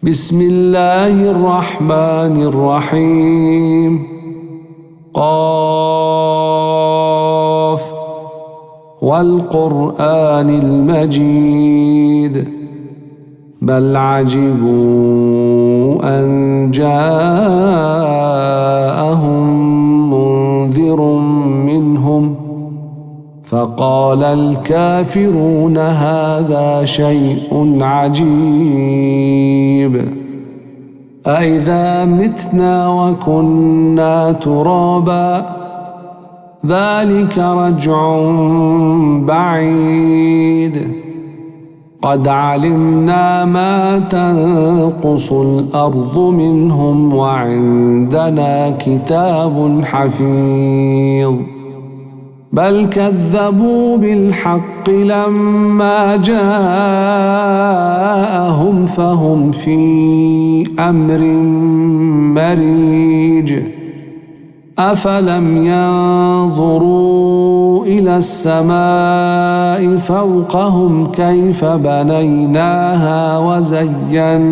بسم الله الرحمن الرحيم قاف والقرآن المجيد بل عجبوا أن جاءهم منذر منهم فقال الكافرون هذا شيء عجيب أإذا متنا وكنا ترابا ذلك رجع بعيد قد علمنا ما تنقص الأرض منهم وعندنا كتاب حفيظ بل كذبوا بالحق لما جاءهم فهم في أمر مريج أفلم ينظروا إلى السماء فوقهم كيف بنيناها وزيناها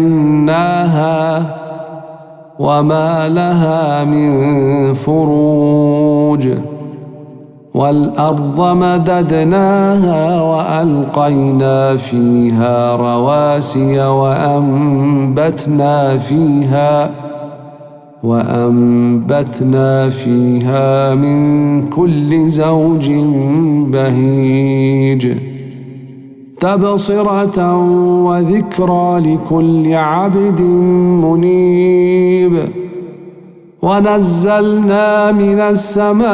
وما لها من فروج والأرض مددناها وألقينا فيها رواسي وأنبتنا فيها من كل زوج بهيج تبصرة وذكرى لكل عبد منيب ونزلنا من السماء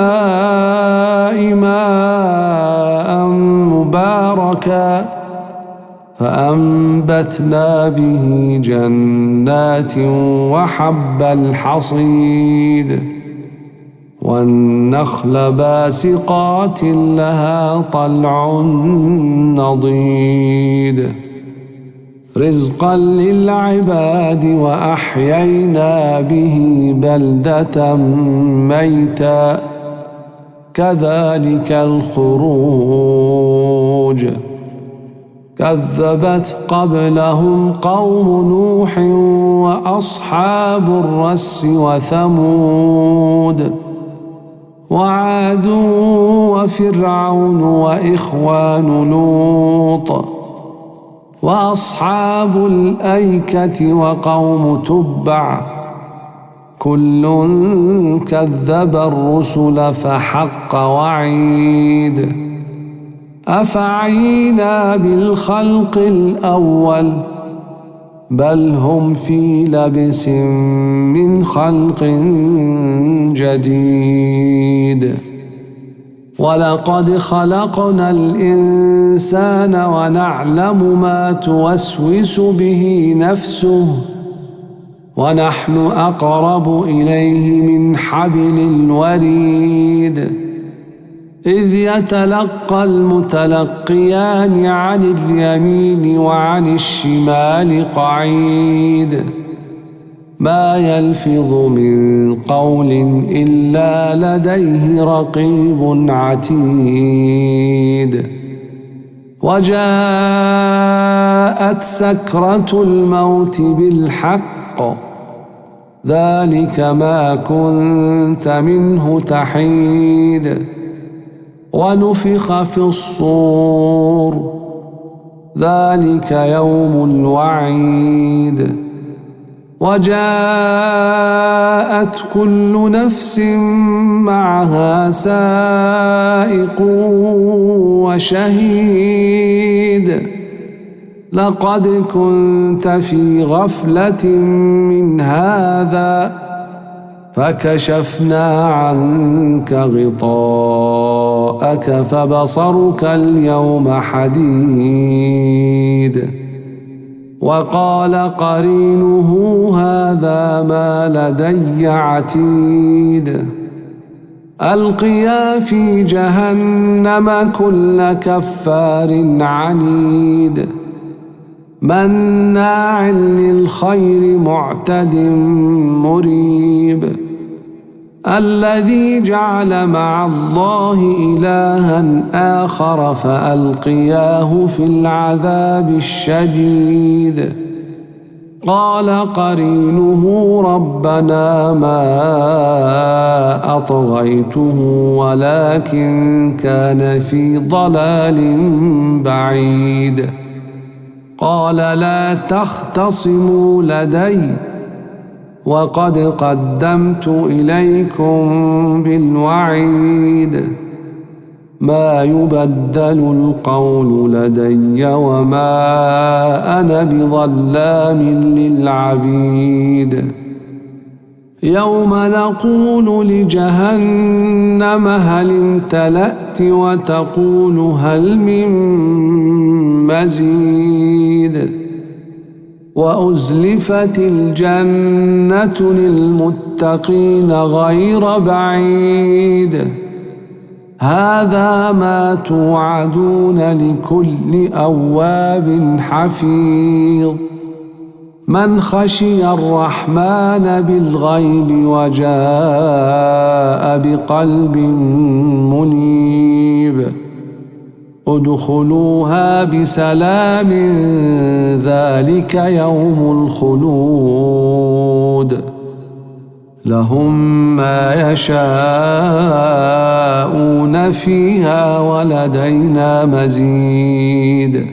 ماء مباركا فأنبتنا به جنات وحب الحصيد والنخل باسقات لها طلع نضيد رزقا للعباد وأحيينا به بلدة ميتا كذلك الخروج كذبت قبلهم قوم نوح وأصحاب الرس وثمود وعاد وفرعون وإخوان لوط وأصحاب الأيكة وقوم تبع كل كذب الرسل فحق وعيد أفعينا بالخلق الأول بل هم في لبس من خلق جديد ولقد خلقنا الإنسان ونعلم ما توسوس به نفسه ونحن أقرب إليه من حبل الوريد إذ يتلقى المتلقيان عن اليمين وعن الشمال قعيد ما يلفظ من قول إلا لديه رقيب عتيد وجاءت سكرة الموت بالحق ذلك ما كنت منه تحيد ونفخ في الصور ذلك يوم الوعيد وجاءت كل نفس معها سائق وشهيد لقد كنت في غفلة من هذا فكشفنا عنك غطاءك فبصرك اليوم حديد وقال قرينه هذا ما لدي عتيد ألقيا في جهنم كل كفار عنيد مناع للخير معتد مريب الذي جعل مع الله إلها آخر فألقياه في العذاب الشديد قال قرينه ربنا ما أطغيته ولكن كان في ضلال بعيد. قال لا تختصموا لدي وقد قدمت إليكم بالوعيد. ما يبدل القول لدي وما أنا بظلام للعبيد. يوم نقول لجهنم هل امتلأت وتقول هل من مزيد. وأزلفت الجنة للمتقين غير بعيد. هذا ما توعدون لكل أواب حفيظ. من خشي الرحمن بالغيب وجاء بقلب منيب. ادخلوها بسلام ذلك يوم الخلود. لهم ما يشاءون فيها ولدينا مزيد.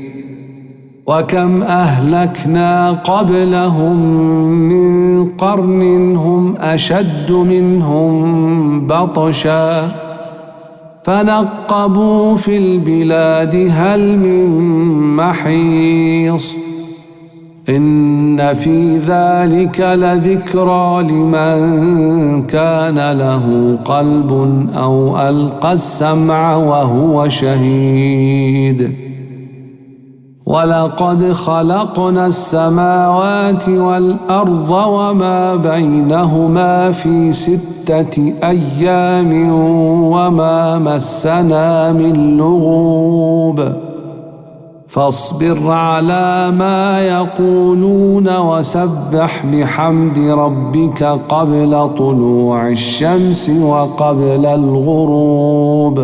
وكم أهلكنا قبلهم من قرن هم أشد منهم بطشا فنقبوا في البلاد هل من محيص. إن في ذلك لذكرى لمن كان له قلب أو ألقى السمع وهو شهيد. ولقد خلقنا السماوات والأرض وما بينهما في 6 أيام وما مسنا من لغوب. فاصبر على ما يقولون وسبح بحمد ربك قبل طلوع الشمس وقبل الغروب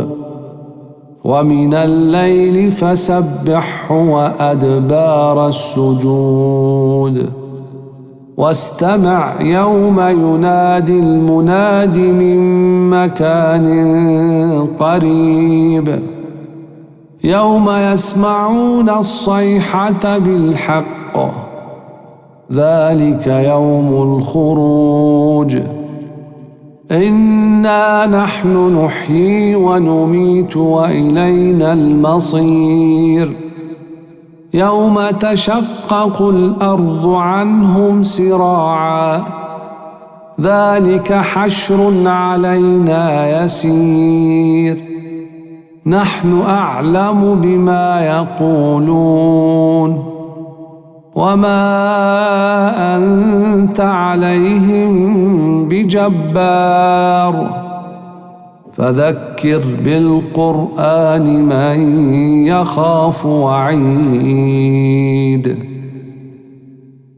ومن الليل فسبحه وأدبار السجود. واستمع يوم ينادي المناد من مكان قريب. يوم يسمعون الصيحة بالحق ذلك يوم الخروج. إنا نحن نحيي ونميت وإلينا المصير. يوم تشقق الأرض عنهم سراعا ذلك حشر علينا يسير. نحن أعلم بما يقولون وما أنت عليهم بجبار. فذكر بالقرآن من يخاف وعيد.